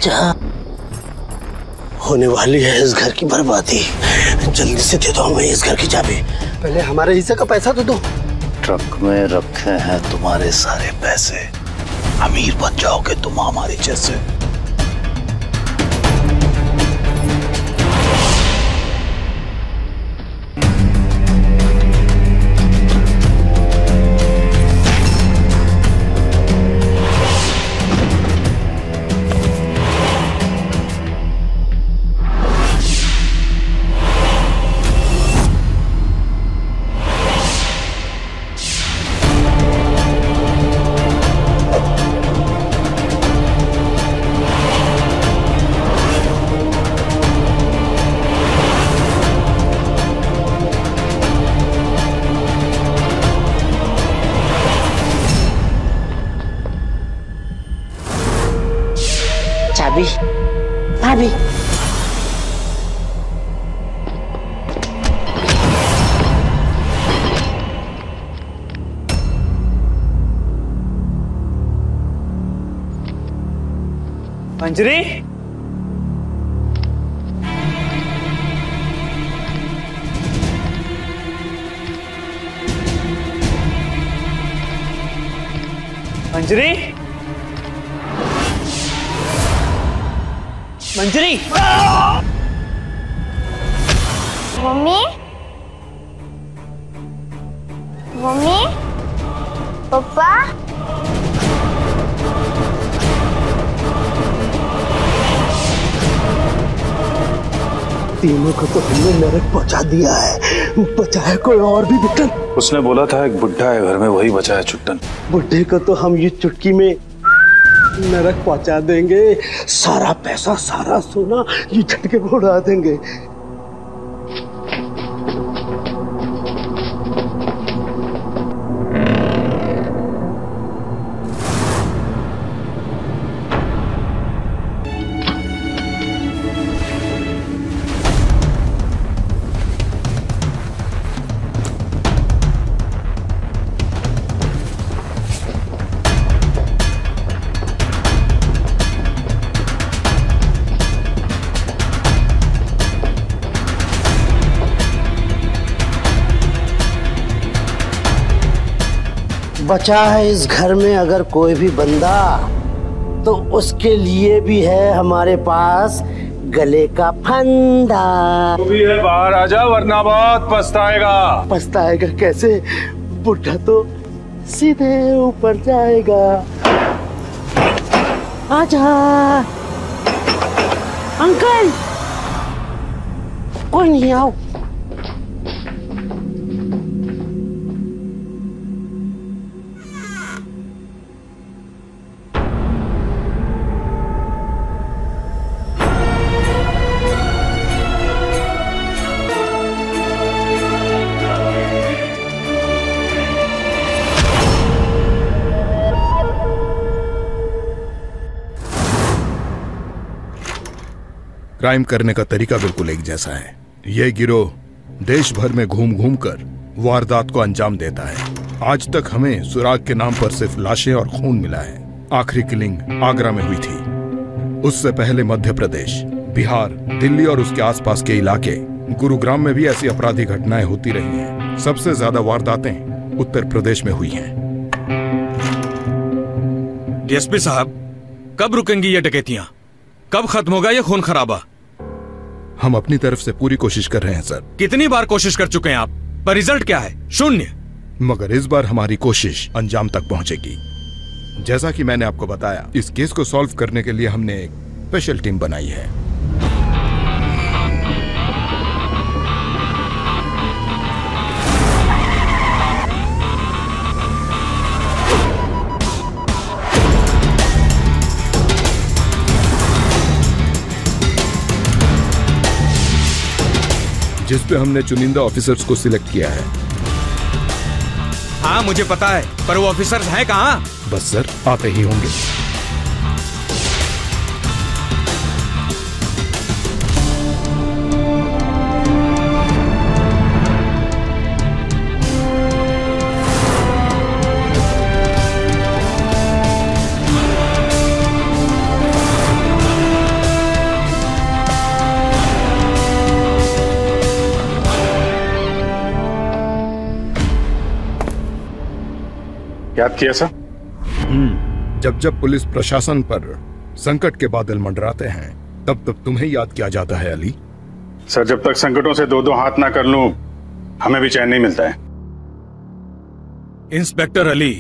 आजा। होने वाली है इस घर की बर्बादी। जल्दी से दे दो हमें इस घर की चाबी। पहले हमारे हिस्से का पैसा तो दो। ट्रक में रखे हैं तुम्हारे सारे पैसे। अमीर बन जाओगे तुम हमारे जैसे। चाबी भाभी। मंजरी, मंजरी, मंजरी। मम्मी, मम्मी, पापा। तीनों को तो हमने नरक पहुंचा दिया है। बचा है कोई और भी बिट्टन? उसने बोला था एक बुढ़ा है घर में, वही बचा है चुट्टन। बुढ़े को तो हम ये चुटकी में नरक पहुंचा देंगे। सारा पैसा सारा सोना ये झटके में उड़ा देंगे। बचा है इस घर में अगर कोई भी बंदा, तो उसके लिए भी है हमारे पास गले का फंदा। तो भी है बाहर आ जा, वरना बहुत पछताएगा। पछताएगा कैसे? बुढ़ा तो सीधे ऊपर जाएगा। आजा अंकल। कोई नहीं, आओ। क्राइम करने का तरीका बिल्कुल एक जैसा है। यह गिरोह देश भर में घूम घूम कर वारदात को अंजाम देता है। आज तक हमें सुराग के नाम पर सिर्फ लाशें और खून मिला है। आखिरी किलिंग आगरा में हुई थी। उससे पहले मध्य प्रदेश, बिहार, दिल्ली और उसके आसपास के इलाके, गुरुग्राम में भी ऐसी अपराधी घटनाएं होती रही हैं। सबसे ज्यादा वारदातें उत्तर प्रदेश में हुई हैं। डीएसपी साहब, कब रुकेंगी ये डकैतियां? कब खत्म होगा ये खून खराबा? हम अपनी तरफ से पूरी कोशिश कर रहे हैं सर। कितनी बार कोशिश कर चुके हैं आप, पर रिजल्ट क्या है? शून्य। मगर इस बार हमारी कोशिश अंजाम तक पहुंचेगी। जैसा कि मैंने आपको बताया, इस केस को सॉल्व करने के लिए हमने एक स्पेशल टीम बनाई है। जिस पे हमने चुनिंदा ऑफिसर्स को सिलेक्ट किया है। हाँ मुझे पता है, पर वो ऑफिसर्स हैं कहाँ? बस सर, आते ही होंगे। याद किया सर? जब जब पुलिस प्रशासन पर संकट के बादल मंडराते हैं तब तब तुम्हें याद किया जाता है अली। सर, जब तक संकटों से दो दो हाथ ना कर लूं, हमें भी चैन नहीं मिलता है। इंस्पेक्टर अली,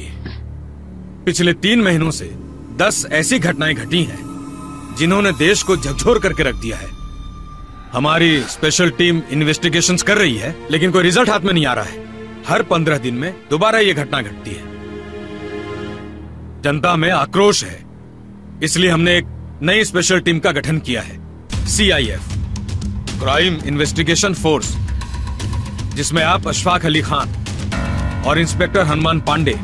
पिछले 3 महीनों से 10 ऐसी घटनाएं घटी हैं जिन्होंने देश को झकझोर करके रख दिया है। हमारी स्पेशल टीम इन्वेस्टिगेशंस कर रही है, लेकिन कोई रिजल्ट हाथ में नहीं आ रहा है। हर 15 दिन में दोबारा ये घटना घटती है। जनता में आक्रोश है, इसलिए हमने एक नई स्पेशल टीम का गठन किया है, CIF, क्राइम इन्वेस्टिगेशन फोर्स, जिसमें आप अशफाक अली खान और इंस्पेक्टर हनुमान पांडे,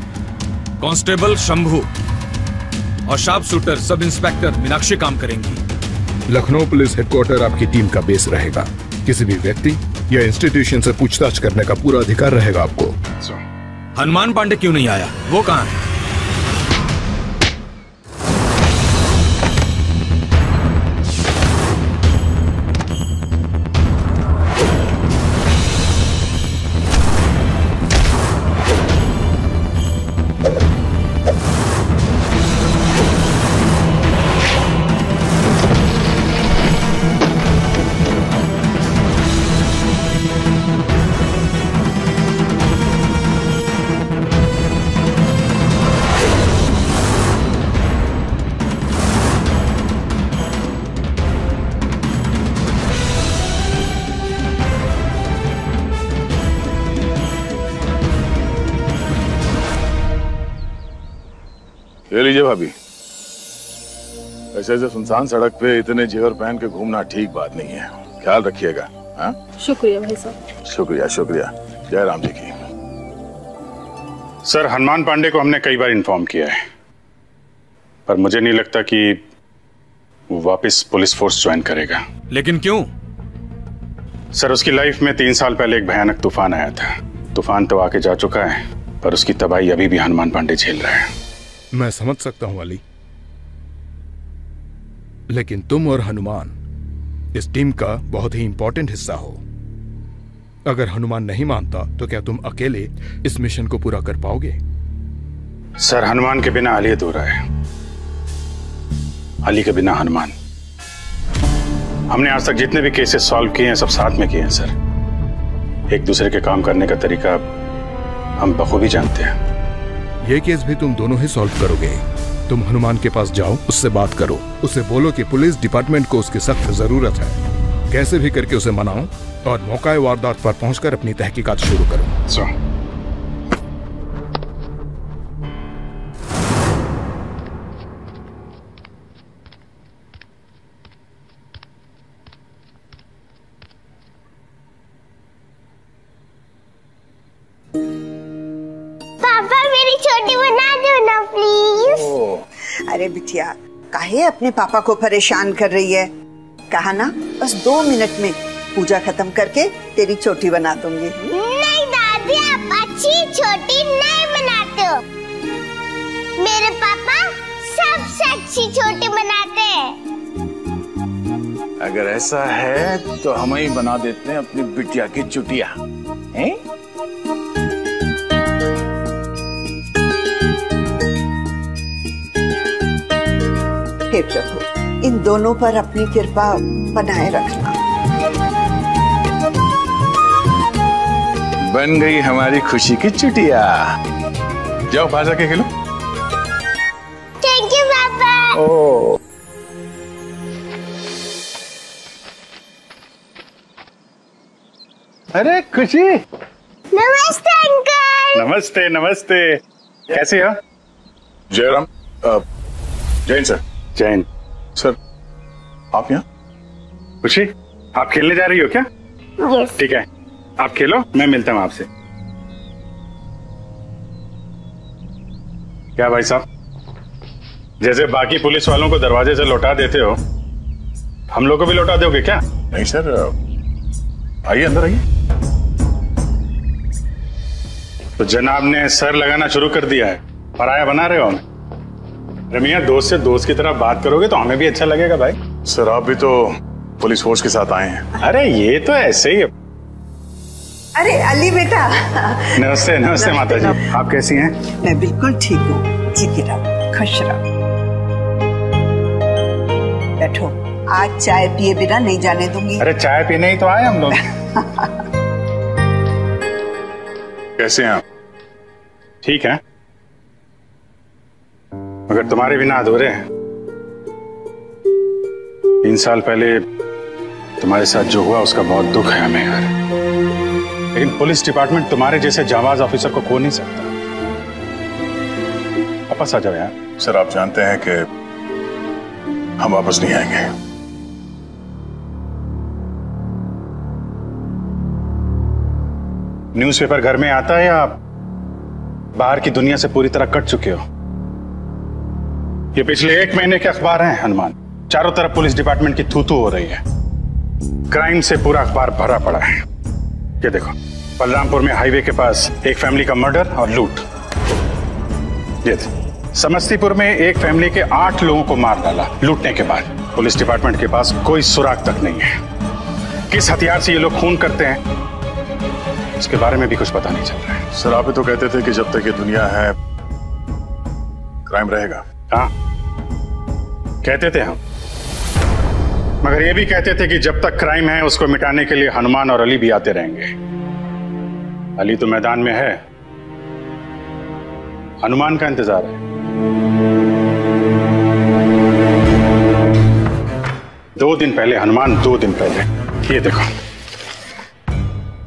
कांस्टेबल शंभू और sharp shooter sub inspector Meenakshi काम करेंगी। लखनऊ पुलिस हेडक्वार्टर आपकी टीम का बेस रहेगा। किसी भी व्यक्ति या इंस्टीट्यूशन से पूछताछ करने का पूरा अधिकार रहेगा आपको। हनुमान पांडे क्यों नहीं आया? वो कहां है? ले लीजिए भाभी। ऐसे ऐसे सुनसान सड़क पे इतने जेवर पहन के घूमना ठीक बात नहीं है, ख्याल रखिएगा। हाँ, शुक्रिया भाई साहब। शुक्रिया शुक्रिया। जय राम जी की। सर, हनुमान पांडे को हमने कई बार इन्फॉर्म किया है, पर मुझे नहीं लगता कि वो वापस पुलिस फोर्स ज्वाइन करेगा। लेकिन क्यों? सर, उसकी लाइफ में 3 साल पहले एक भयानक तूफान आया था। तूफान तो आके जा चुका है, पर उसकी तबाही अभी भी हनुमान पांडे झेल रहा है। मैं समझ सकता हूं अली, लेकिन तुम और हनुमान इस टीम का बहुत ही इंपॉर्टेंट हिस्सा हो। अगर हनुमान नहीं मानता तो क्या तुम अकेले इस मिशन को पूरा कर पाओगे? सर, हनुमान के बिना अली अधूरा है, अली के बिना हनुमान। हमने आज तक जितने भी केसेस सॉल्व किए हैं सब साथ में किए हैं सर। एक दूसरे के काम करने का तरीका हम बखूबी जानते हैं। ये केस भी तुम दोनों ही सॉल्व करोगे। तुम हनुमान के पास जाओ, उससे बात करो, उसे बोलो कि पुलिस डिपार्टमेंट को उसकी सख्त जरूरत है। कैसे भी करके उसे मनाओ और मौका वारदात पर पहुंचकर अपनी तहकीकात शुरू करो। छोटी बना दो ना प्लीज। अरे बिटिया, काहे अपने पापा को परेशान कर रही है? कहा ना बस 2 मिनट में पूजा खत्म करके तेरी छोटी बना दूंगी। नहीं दादी, आप अच्छी छोटी नहीं बनाते हो। मेरे पापा सबसे अच्छी छोटी बनाते हैं। अगर ऐसा है तो हम ही बना देते हैं अपनी बिटिया की चुटिया। हैं? हे प्रभु, इन दोनों पर अपनी कृपा बनाए रखना। बन गई हमारी खुशी की चुटिया। जाओ बाहर जाके खेलो। थैंक यू पापा। ओ अरे खुशी। नमस्ते अंकल। नमस्ते नमस्ते, कैसे हो? जयराम, जैन सर। जैन सर, आप यहाँ? खुशी, आप खेलने जा रही हो क्या? यस। ठीक है, आप खेलो, मैं मिलता हूँ आपसे। क्या भाई साहब, जैसे बाकी पुलिस वालों को दरवाजे से लौटा देते हो, हम लोग को भी लौटा दोगे क्या? नहीं सर, आइए अंदर आइए। तो जनाब ने सर लगाना शुरू कर दिया है, पराया बना रहे हो हमें। रमिया, दोस्त से दोस्त की तरह बात करोगे तो हमें भी अच्छा लगेगा भाई। सर, आप भी तो पुलिस फोर्स के साथ आए हैं। अरे ये तो ऐसे ही है। अरे अली बेटा। नमस्ते नमस्ते माता जी, आप कैसी हैं? मैं बिल्कुल ठीक हूँ, जीती रहो, खुश रहो। बैठो, आज चाय पिए बिना नहीं जाने दूंगी। अरे चाय पीने ही तो आए हम लोग। कैसे हैं आप? ठीक है, मगर तुम्हारे बिना अधूरे हैं। 3 साल पहले तुम्हारे साथ जो हुआ उसका बहुत दुख है हमें यार, लेकिन पुलिस डिपार्टमेंट तुम्हारे जैसे जाबाज ऑफिसर को खो नहीं सकता। वापस आ जाओ यार। सर आप जानते हैं कि हम वापस नहीं आएंगे। न्यूज़पेपर घर में आता है या आप बाहर की दुनिया से पूरी तरह कट चुके हो? ये पिछले 1 महीने के अखबार हैं हनुमान। चारों तरफ पुलिस डिपार्टमेंट की थू-थू हो रही है, क्राइम से पूरा अखबार भरा पड़ा है। ये देखो, बलरामपुर में हाईवे के पास एक फैमिली का मर्डर और लूट। ये समस्तीपुर में एक फैमिली के 8 लोगों को मार डाला लूटने के बाद। पुलिस डिपार्टमेंट के पास कोई सुराग तक नहीं है। किस हथियार से ये लोग खून करते हैं इसके बारे में भी कुछ पता नहीं चल रहा है। सर आप ही तो कहते थे कि जब तक ये दुनिया है क्राइम रहेगा। हाँ कहते थे हम, मगर ये भी कहते थे कि जब तक क्राइम है उसको मिटाने के लिए हनुमान और अली भी आते रहेंगे। अली तो मैदान में है, हनुमान का इंतजार है। 2 दिन पहले हनुमान, 2 दिन पहले ये देखो,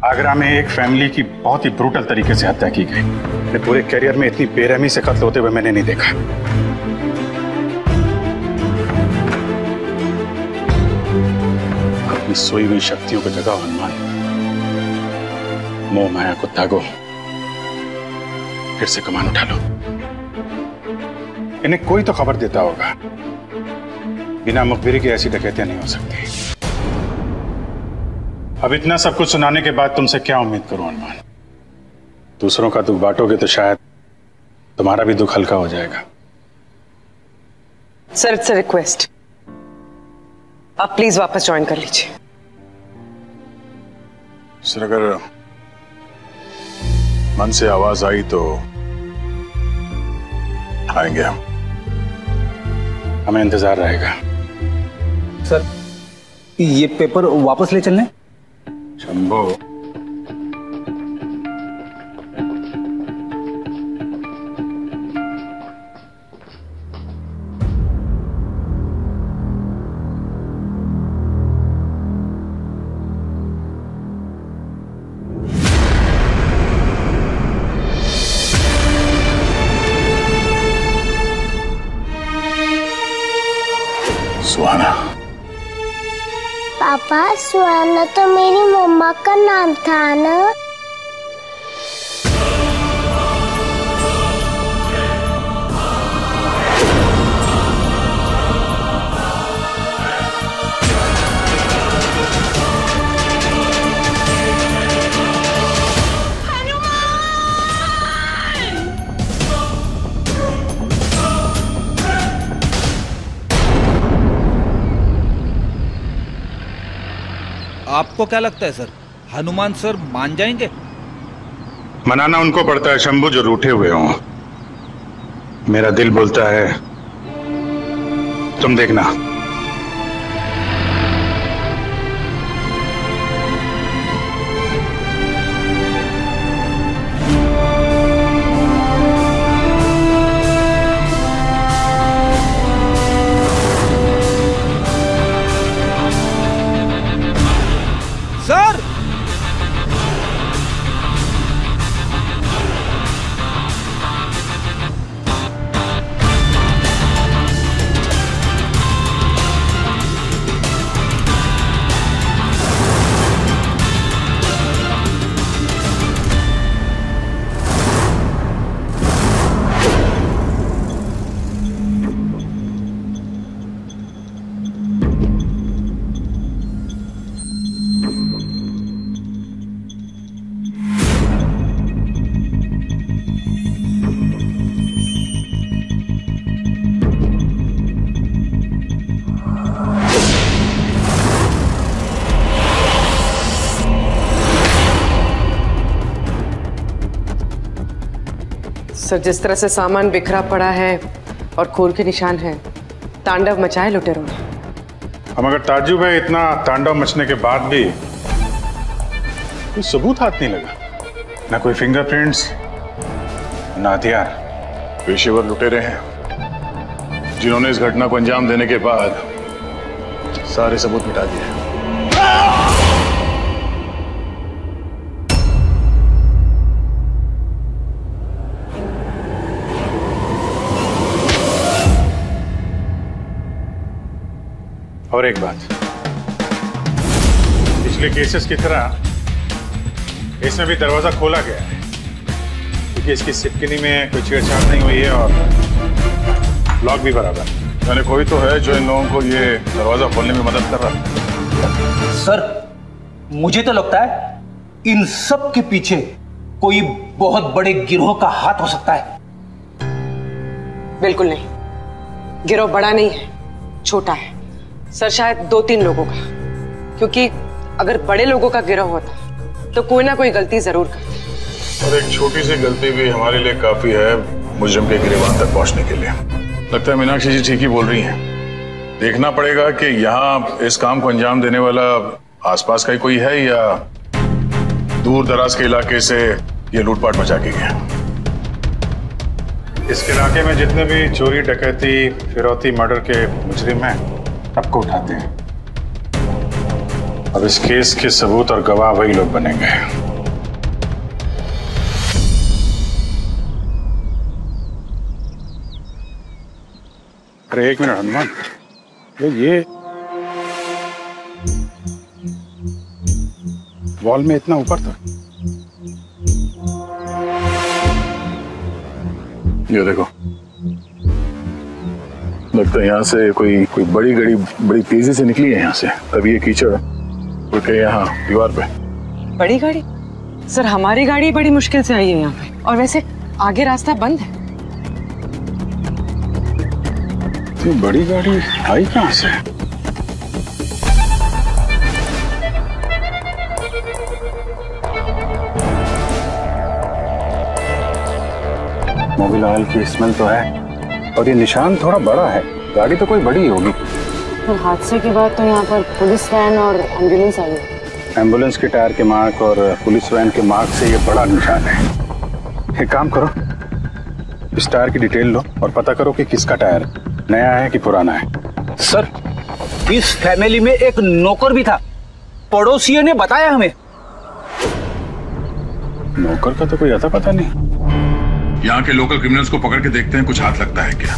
आगरा में एक फैमिली की बहुत ही ब्रूटल तरीके से हत्या की गई। मेरे पूरे करियर में इतनी बेरहमी से कत्ल होते हुए मैंने नहीं देखा। अपनी सोई हुई शक्तियों को जगाओ हनुमान, मोह माया को त्यागो, फिर से कमान उठा लो। इन्हें कोई तो खबर देता होगा, बिना मुखबिरी के ऐसी डकैतियां नहीं हो सकती। अब इतना सब कुछ सुनाने के बाद तुमसे क्या उम्मीद करूं हनुमान? दूसरों का दुख बांटोगे तो शायद तुम्हारा भी दुख हल्का हो जाएगा। सर इट्स अ रिक्वेस्ट, आप प्लीज वापस ज्वाइन कर लीजिए। सर अगर मन से आवाज आई तो आएंगे हम। हमें इंतजार रहेगा। सर ये पेपर वापस ले चलने? शंभू, सुहाना। पापा सुहाना तो मेरी मम्मा का नाम था ना। आपको क्या लगता है सर, हनुमान सर मान जाएंगे? मनाना उनको पड़ता है शंभू जो रूठे हुए हों। मेरा दिल बोलता है तुम देखना। सर सर, जिस तरह से सामान बिखरा पड़ा है और खून के निशान हैं, तांडव मचाए लुटेरों ने। हम अगर ताज्जुब है इतना तांडव मचने के बाद भी कोई सबूत हाथ नहीं लगा, ना कोई फिंगरप्रिंट्स, ना हथियार। पेशेवर लुटेरे हैं जिन्होंने इस घटना को अंजाम देने के बाद सारे सबूत मिटा दिए। और एक बात, पिछले केसेस की तरह इसमें भी दरवाजा खोला गया है, क्योंकि इसकी सिटकिनी में कोई छेड़छाड़ नहीं हुई है और लॉक भी बराबर। यानी कोई तो है जो इन लोगों को ये दरवाजा खोलने में मदद कर रहा है। सर, मुझे तो लगता है इन सब के पीछे कोई बहुत बड़े गिरोह का हाथ हो सकता है। बिल्कुल नहीं, गिरोह बड़ा नहीं है, छोटा है सर, शायद 2-3 लोगों का। क्योंकि अगर बड़े लोगों का गिरोह होता तो कोई ना कोई गलती जरूर करते। और एक छोटी सी गलती भी हमारे लिए काफी है मुजरिम के गिरबान तक पहुंचने के लिए। लगता है मीनाक्षी जी ठीक ही बोल रही हैं। देखना पड़ेगा कि यहाँ इस काम को अंजाम देने वाला आसपास का ही कोई है या दूर दराज के इलाके से ये लूटपाट मचा के गया। इस इलाके में जितने भी चोरी, डकैती, फिरौती, मर्डर के मुजरिम हैं, सबको उठाते हैं। अब इस केस के सबूत और गवाह वही लोग बनेंगे। अरे एक मिनट हनुमान, ये वॉल में इतना ऊपर था। ये देखो, लगता है यहाँ से कोई बड़ी गाड़ी बड़ी तेजी से निकली है यहाँ से, तभी ये कीचड़ उड़ के यहाँ दीवार पे। बड़ी गाड़ी? सर, हमारी गाड़ी बड़ी मुश्किल से आई है यहाँ पे, और वैसे आगे रास्ता बंद है। तो बड़ी गाड़ी आई कहाँ से? मोबिल ऑयल की स्मेल तो है, और ये निशान थोड़ा बड़ा है। गाड़ी तो कोई बड़ी होगी। हादसे के बाद तो यहाँ पर पुलिस वैन और एम्बुलेंस आई है। एम्बुलेंस के टायर के मार्क और पुलिस वैन के मार्क से ये बड़ा निशान है। एक काम करो, इस टायर की डिटेल लो और पता करो कि किसका टायर है, नया है कि पुराना है। सर, इस फैमिली में एक नौकर भी था, पड़ोसियों ने बताया हमें। नौकर का तो कोई आता पता नहीं। यहाँ के लोकल क्रिमिनल्स को पकड़ के देखते हैं कुछ हाथ लगता है क्या।